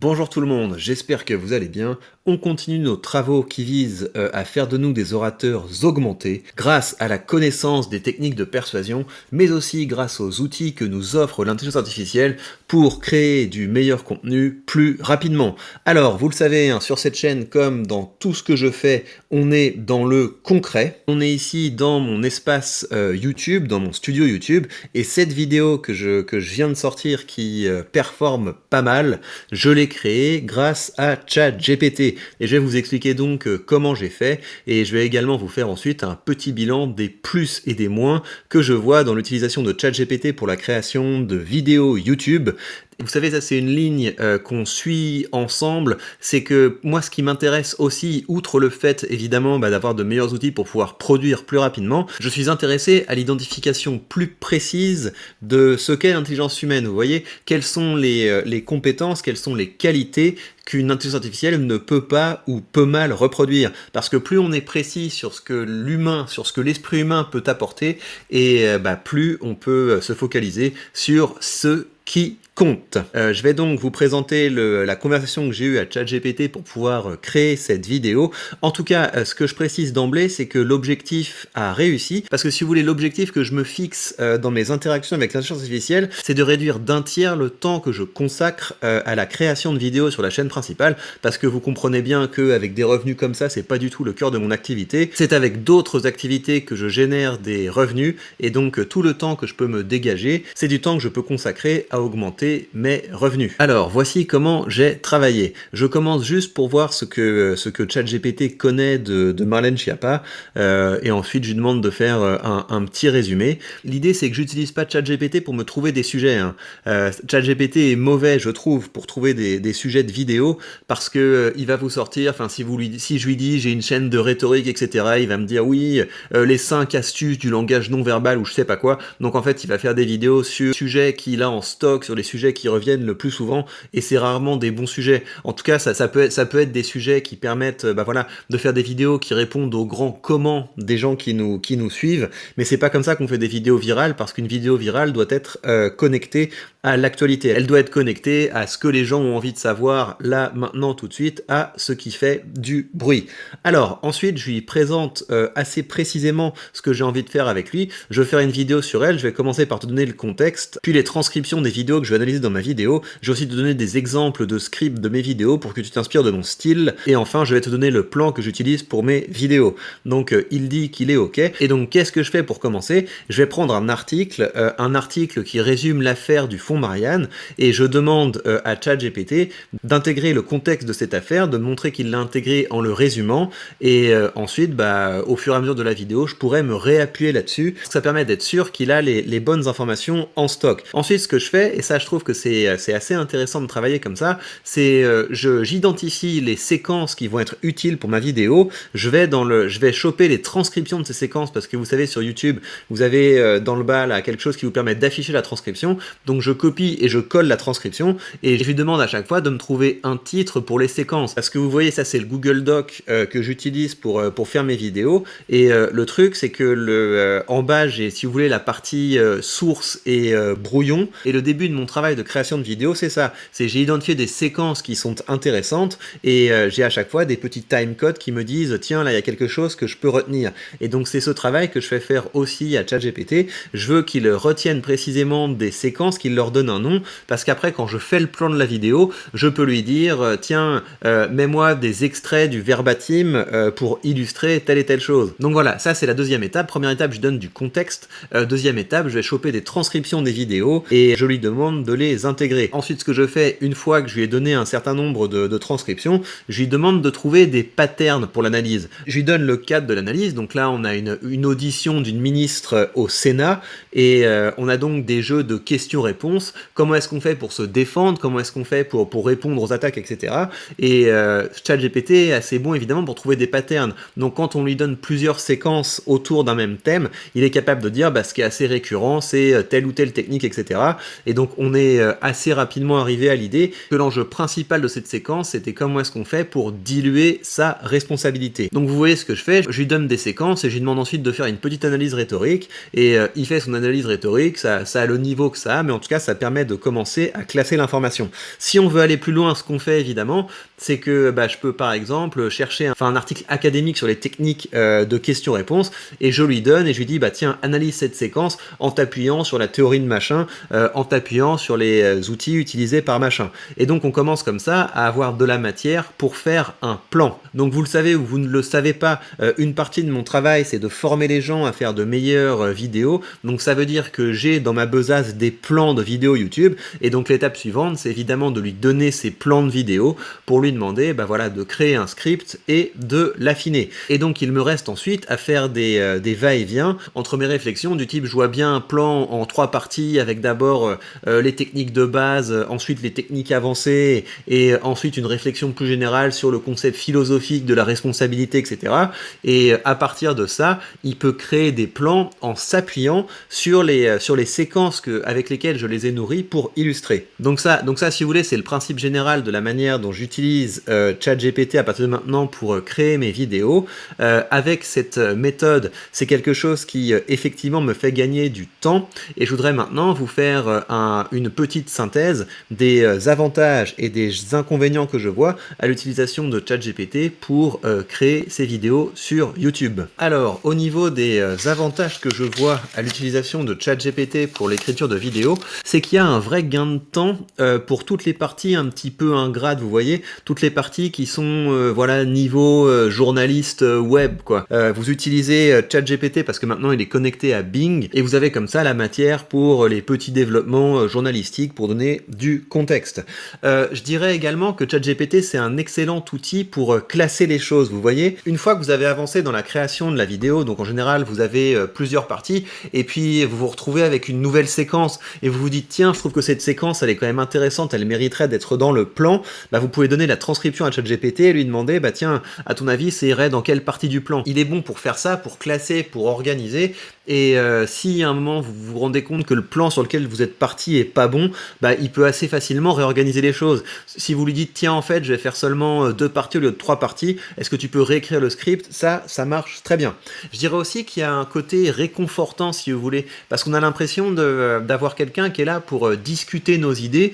Bonjour tout le monde, j'espère que vous allez bien. On continue nos travaux qui visent à faire de nous des orateurs augmentés grâce à la connaissance des techniques de persuasion, mais aussi grâce aux outils que nous offre l'intelligence artificielle pour créer du meilleur contenu plus rapidement. Alors, vous le savez, hein, sur cette chaîne, comme dans tout ce que je fais, on est dans le concret. On est ici dans mon espace YouTube, dans mon studio YouTube, et cette vidéo que je viens de sortir qui performe pas mal, je l'ai créé grâce à ChatGPT. Et je vais vous expliquer donc comment j'ai fait, et je vais également vous faire ensuite un petit bilan des plus et des moins que je vois dans l'utilisation de ChatGPT pour la création de vidéos YouTube. Vous savez, ça c'est une ligne qu'on suit ensemble, c'est que moi ce qui m'intéresse aussi, outre le fait évidemment d'avoir de meilleurs outils pour pouvoir produire plus rapidement, je suis intéressé à l'identification plus précise de ce qu'est l'intelligence humaine. Vous voyez, quelles sont les compétences, quelles sont les qualités qu'une intelligence artificielle ne peut pas ou peut mal reproduire. Parce que plus on est précis sur ce que l'humain, sur ce que l'esprit humain peut apporter, et plus on peut se focaliser sur ce qui compte. Je vais donc vous présenter la conversation que j'ai eue à ChatGPT pour pouvoir créer cette vidéo. En tout cas, ce que je précise d'emblée, c'est que l'objectif a réussi, parce que si vous voulez, l'objectif que je me fixe dans mes interactions avec l'intelligence artificielle, c'est de réduire d'un tiers le temps que je consacre à la création de vidéos sur la chaîne principale, parce que vous comprenez bien qu'avec des revenus comme ça, c'est pas du tout le cœur de mon activité. C'est avec d'autres activités que je génère des revenus, et donc tout le temps que je peux me dégager, c'est du temps que je peux consacrer à augmenter mes revenus. Alors, voici comment j'ai travaillé. Je commence juste pour voir ce que ChatGPT connaît de Marlène Schiappa, et ensuite je lui demande de faire un petit résumé. L'idée, c'est que j'utilise pas ChatGPT pour me trouver des sujets, hein. ChatGPT est mauvais, je trouve, pour trouver des sujets de vidéo, parce que il va vous sortir, enfin, si je lui dis j'ai une chaîne de rhétorique, etc., il va me dire oui, les 5 astuces du langage non verbal ou je sais pas quoi. Donc en fait, il va faire des vidéos sur les sujets qu'il a en stock, sur les sujets qui reviennent le plus souvent, et c'est rarement des bons sujets. En tout cas, ça peut être des sujets qui permettent de faire des vidéos qui répondent aux grands comment des gens qui nous suivent, mais c'est pas comme ça qu'on fait des vidéos virales, parce qu'une vidéo virale doit être connectée à l'actualité. Elle doit être connectée à ce que les gens ont envie de savoir là, maintenant, tout de suite, à ce qui fait du bruit. Alors, ensuite, je lui présente assez précisément ce que j'ai envie de faire avec lui. Je vais faire une vidéo sur elle, je vais commencer par te donner le contexte, puis les transcriptions des vidéos que je vais analyser dans ma vidéo. Je vais aussi te donner des exemples de scripts de mes vidéos pour que tu t'inspires de mon style. Et enfin, je vais te donner le plan que j'utilise pour mes vidéos. Donc, il dit qu'il est OK. Et donc, qu'est-ce que je fais pour commencer? Je vais prendre un article qui résume l'affaire du fonds Marianne, et je demande à ChatGPT d'intégrer le contexte de cette affaire, de montrer qu'il l'a intégré en le résumant, et ensuite, au fur et à mesure de la vidéo, je pourrais me réappuyer là-dessus. Ça permet d'être sûr qu'il a les bonnes informations en stock. Ensuite, ce que je fais, et ça je trouve que c'est assez intéressant de travailler comme ça, c'est j'identifie les séquences qui vont être utiles pour ma vidéo. Je vais choper les transcriptions de ces séquences, parce que vous savez, sur YouTube, vous avez dans le bas là quelque chose qui vous permet d'afficher la transcription. Donc je copie et je colle la transcription, et je lui demande à chaque fois de me trouver un titre pour les séquences. Parce que vous voyez, ça c'est le Google Doc que j'utilise pour faire mes vidéos, et le truc c'est que en bas j'ai, si vous voulez, la partie source et brouillon, et le début de mon travail de création de vidéo, c'est ça. J'ai identifié des séquences qui sont intéressantes, et j'ai à chaque fois des petits timecodes qui me disent tiens, là il y a quelque chose que je peux retenir. Et donc c'est ce travail que je fais faire aussi à ChatGPT. Je veux qu'il retienne précisément des séquences, qu'il leur donne un nom, parce qu'après, quand je fais le plan de la vidéo, je peux lui dire tiens, mets-moi des extraits du verbatim pour illustrer telle et telle chose. Donc voilà, ça c'est la deuxième étape. Première étape, je donne du contexte. Deuxième étape, je vais choper des transcriptions des vidéos et je lui demande de les intégrer. Ensuite, ce que je fais, une fois que je lui ai donné un certain nombre de transcriptions, je lui demande de trouver des patterns pour l'analyse. Je lui donne le cadre de l'analyse. Donc là, on a une audition d'une ministre au Sénat, et on a donc des jeux de questions-réponses. Comment est-ce qu'on fait pour se défendre? Comment est-ce qu'on fait pour répondre aux attaques, etc. Et ChatGPT est assez bon évidemment pour trouver des patterns. Donc quand on lui donne plusieurs séquences autour d'un même thème, il est capable de dire ce qui est assez récurrent, c'est telle ou telle technique, etc. Et donc on est assez rapidement arrivé à l'idée que l'enjeu principal de cette séquence, c'était comment est-ce qu'on fait pour diluer sa responsabilité. Donc vous voyez ce que je fais, je lui donne des séquences et je lui demande ensuite de faire une petite analyse rhétorique, et il fait son analyse rhétorique, ça a le niveau que ça a, mais en tout cas ça permet de commencer à classer l'information. Si on veut aller plus loin, ce qu'on fait évidemment, c'est que je peux par exemple chercher un article académique sur les techniques de questions-réponses, et je lui donne, et je lui dis tiens, analyse cette séquence en t'appuyant sur la théorie de machin, en t'appuyant sur les outils utilisés par machin. Et donc on commence comme ça à avoir de la matière pour faire un plan. Donc vous le savez ou vous ne le savez pas, une partie de mon travail c'est de former les gens à faire de meilleures vidéos, donc ça veut dire que j'ai dans ma besace des plans de vidéos YouTube, et donc l'étape suivante c'est évidemment de lui donner ces plans de vidéos pour lui demander de créer un script et de l'affiner. Et donc il me reste ensuite à faire des va-et-vient entre mes réflexions du type je vois bien un plan en 3 parties avec d'abord les techniques de base, ensuite les techniques avancées et ensuite une réflexion plus générale sur le concept philosophique de la responsabilité, etc. Et à partir de ça, il peut créer des plans en s'appuyant sur les séquences avec lesquelles je les ai nourris pour illustrer. Donc ça, si vous voulez, c'est le principe général de la manière dont j'utilise ChatGPT à partir de maintenant pour créer mes vidéos. Avec cette méthode, c'est quelque chose qui effectivement me fait gagner du temps, et je voudrais maintenant vous faire une petite synthèse des avantages et des inconvénients que je vois à l'utilisation de ChatGPT pour créer ces vidéos sur YouTube. Alors, au niveau des avantages que je vois à l'utilisation de ChatGPT pour l'écriture de vidéos, c'est qu'il y a un vrai gain de temps pour toutes les parties un petit peu ingrates, vous voyez, toutes les parties qui sont niveau journaliste web, quoi. Vous utilisez ChatGPT parce que maintenant il est connecté à Bing, et vous avez comme ça la matière pour les petits développements journalistiques pour donner du contexte. Je dirais également que ChatGPT c'est un excellent outil pour classer les choses, vous voyez. Une fois que vous avez avancé dans la création de la vidéo, donc en général vous avez plusieurs parties, et puis vous vous retrouvez avec une nouvelle séquence, et vous vous dites tiens, je trouve que cette séquence elle est quand même intéressante, elle mériterait d'être dans le plan, vous pouvez donner la transcription à ChatGPT et lui demander tiens, à ton avis ça irait dans quelle partie du plan. Il est bon pour faire ça, pour classer, pour organiser, et si à un moment vous vous rendez compte que le plan sur lequel vous êtes parti est pas bon, il peut assez facilement réorganiser les choses. Si vous lui dites tiens, en fait je vais faire seulement 2 parties au lieu de 3 parties, est-ce que tu peux réécrire le script, ça marche très bien. Je dirais aussi qu'il y a un côté réconfortant, si vous voulez, parce qu'on a l'impression d'avoir quelqu'un qui est là pour discuter nos idées,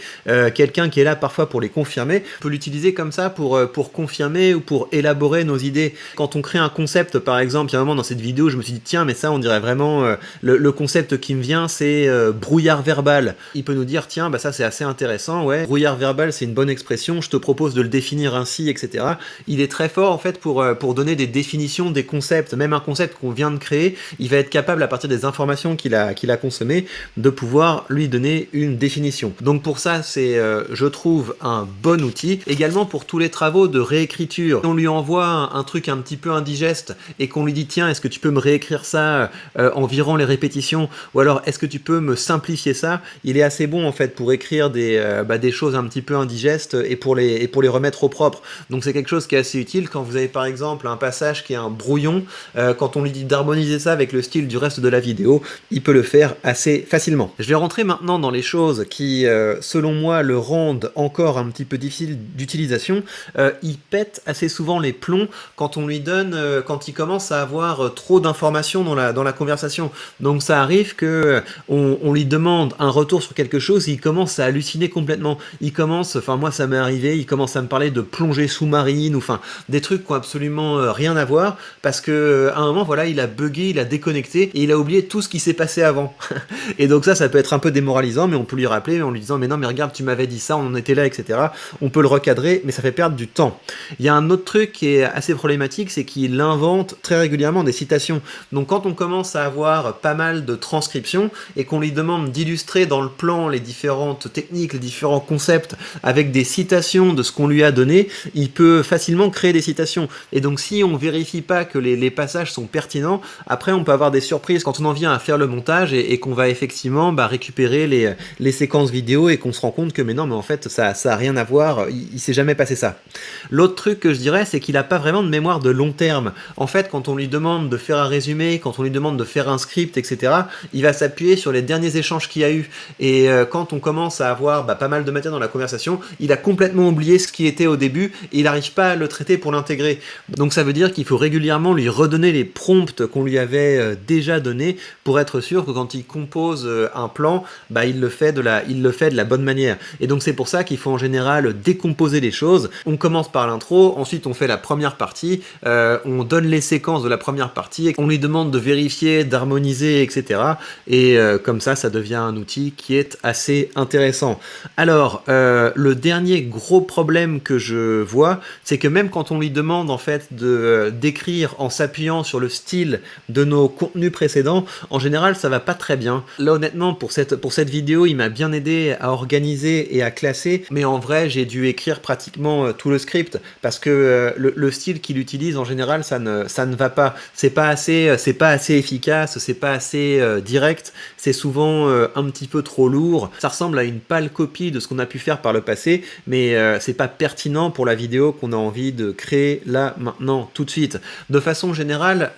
quelqu'un qui est là parfois pour les confirmer. On peut l'utiliser comme ça pour confirmer ou pour élaborer nos idées. Quand on crée un concept, par exemple, il y a un moment dans cette vidéo, je me suis dit tiens, mais ça on dirait vraiment le concept qui me vient, c'est brouillard verbal. Il peut nous dire tiens, ça c'est assez intéressant, ouais, brouillard verbal c'est une bonne expression, je te propose de le définir ainsi, etc. Il est très fort en fait pour donner des définitions des concepts, même un concept qu'on vient de créer, il va être capable à partir des informations qu'il a consommées de pouvoir lui donner une définition. Donc pour ça c'est je trouve un bon outil. Également pour tous les travaux de réécriture, on lui envoie un truc un petit peu indigeste et qu'on lui dit tiens, est-ce que tu peux me réécrire ça en virant les répétitions, ou alors est-ce que tu peux me simplifier ça, il est assez bon en fait pour écrire des choses un petit peu indigestes et pour les remettre au propre. Donc c'est quelque chose qui est assez utile quand vous avez par exemple un passage qui est un brouillon, quand on lui dit d'harmoniser ça avec le style du reste de la vidéo, il peut le faire assez facilement. Je vais rentrer maintenant dans les choses qui selon moi le rendent encore un petit peu difficile d'utilisation. Il pète assez souvent les plombs quand on lui donne, quand il commence à avoir trop d'informations dans la conversation. Donc ça arrive que on lui demande un retour sur quelque chose et il commence à halluciner complètement. Il commence, moi ça m'est arrivé, il commence à me parler de plongée sous-marine, ou des trucs qui ont absolument rien à voir, parce que à un moment il a bugué, il a déconnecté et il a oublié tout ce qui s'est passé avant. Et donc ça peut être un peu démoralisant, mais on peut lui rappeler en lui disant mais non, mais regarde, tu m'avais dit ça, on en était là, etc. On peut le recadrer, mais ça fait perdre du temps. Il y a un autre truc qui est assez problématique, c'est qu'il invente très régulièrement des citations. Donc quand on commence à avoir pas mal de transcriptions et qu'on lui demande d'illustrer dans le plan les différentes techniques, les différents concepts avec des citations de ce qu'on lui a donné, il peut facilement créer des citations. Et donc si on vérifie pas que les passages sont pertinents, après on peut avoir des surprises quand on en vient à faire le montage et qu'on va effectivement récupérer les séquences vidéo et qu'on se rend compte que mais non, mais en fait ça a rien à voir, il s'est jamais passé ça. L'autre truc que je dirais, c'est qu'il a pas vraiment de mémoire de long terme. En fait, quand on lui demande de faire un résumé, quand on lui demande de faire faire un script, etc., il va s'appuyer sur les derniers échanges qu'il y a eu. Et quand on commence à avoir pas mal de matière dans la conversation, il a complètement oublié ce qui était au début et il n'arrive pas à le traiter pour l'intégrer. Donc ça veut dire qu'il faut régulièrement lui redonner les prompts qu'on lui avait déjà donnés pour être sûr que quand il compose un plan, il le fait de la bonne manière. Et donc c'est pour ça qu'il faut en général décomposer les choses. On commence par l'intro, ensuite on fait la première partie, on donne les séquences de la première partie, on lui demande de vérifier, d'harmoniser, etc. Et comme ça devient un outil qui est assez intéressant. Alors, le dernier gros problème que je vois, c'est que même quand on lui demande en fait d'écrire en s'appuyant sur le style de nos contenus précédents, en général ça va pas très bien. Là honnêtement pour cette vidéo il m'a bien aidé à organiser et à classer, mais en vrai j'ai dû écrire pratiquement tout le script parce que le style qu'il utilise en général ça ne va pas. C'est pas assez efficace, c'est pas assez direct, c'est souvent un petit peu trop lourd. Ça ressemble à une pâle copie de ce qu'on a pu faire par le passé, mais c'est pas pertinent pour la vidéo qu'on a envie de créer là, maintenant, tout de suite. De façon générale,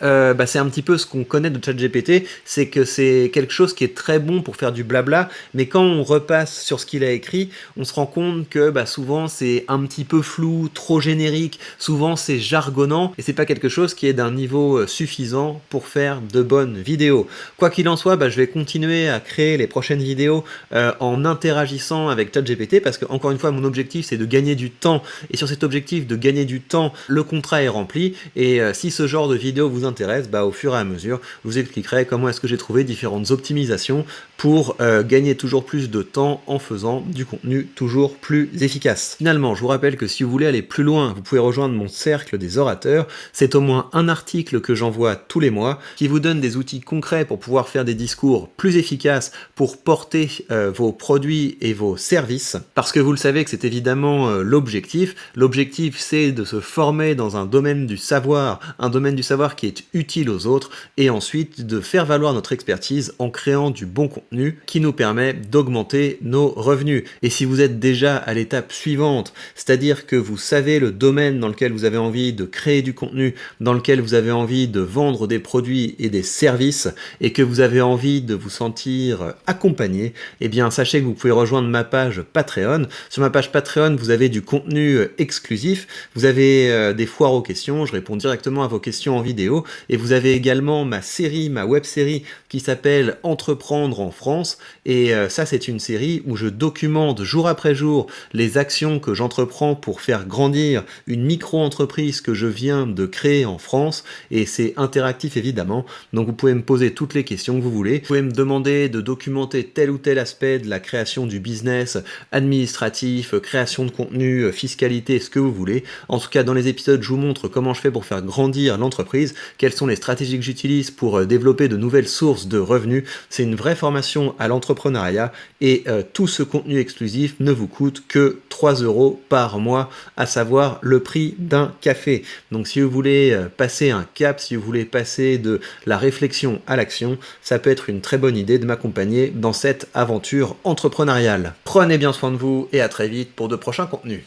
c'est un petit peu ce qu'on connaît de ChatGPT, c'est que c'est quelque chose qui est très bon pour faire du blabla, mais quand on repasse sur ce qu'il a écrit, on se rend compte que souvent c'est un petit peu flou, trop générique, souvent c'est jargonnant, et c'est pas quelque chose qui est d'un niveau suffisant pour faire de bonnes vidéos. Quoi qu'il en soit, je vais continuer à créer les prochaines vidéos en interagissant avec ChatGPT, parce que encore une fois mon objectif c'est de gagner du temps, et sur cet objectif de gagner du temps, le contrat est rempli, et si ce genre de vidéo vous intéresse, au fur et à mesure, je vous expliquerai comment est-ce que j'ai trouvé différentes optimisations pour gagner toujours plus de temps en faisant du contenu toujours plus efficace. Finalement, je vous rappelle que si vous voulez aller plus loin, vous pouvez rejoindre mon cercle des orateurs. C'est au moins un article que j'envoie tous les mois qui vous donne des outils concrets pour pouvoir faire des discours plus efficaces, pour porter vos produits et vos services, parce que vous le savez que c'est évidemment l'objectif. L'objectif c'est de se former dans un domaine du savoir qui est utile aux autres, et ensuite de faire valoir notre expertise en créant du bon contenu qui nous permet d'augmenter nos revenus. Et si vous êtes déjà à l'étape suivante, c'est-à-dire que vous savez le domaine dans lequel vous avez envie de créer du contenu, dans lequel vous avez envie de vendre des produits et des services, et que vous avez envie de vous sentir accompagné, eh bien sachez que vous pouvez rejoindre ma page Patreon. Sur ma page Patreon, vous avez du contenu exclusif, vous avez des foires aux questions, je réponds directement à vos questions en vidéo, et vous avez également ma web-série qui s'appelle Entreprendre en France, et ça c'est une série où je documente jour après jour les actions que j'entreprends pour faire grandir une micro-entreprise que je viens de créer en France, et c'est interactif évidemment, donc vous pouvez me poser toutes les questions que vous voulez, vous pouvez me demander de documenter tel ou tel aspect de la création du business, administratif, création de contenu, fiscalité, ce que vous voulez. En tout cas dans les épisodes je vous montre comment je fais pour faire grandir l'entreprise, quelles sont les stratégies que j'utilise pour développer de nouvelles sources de revenus. C'est une vraie formation à l'entrepreneuriat, et tout ce contenu exclusif ne vous coûte que 3 € par mois, à savoir le prix d'un café. Donc si vous voulez passer un cap, si vous voulez passer de la réflexion à l'action, ça peut être une très bonne idée de m'accompagner dans cette aventure entrepreneuriale. Prenez bien soin de vous et à très vite pour de prochains contenus.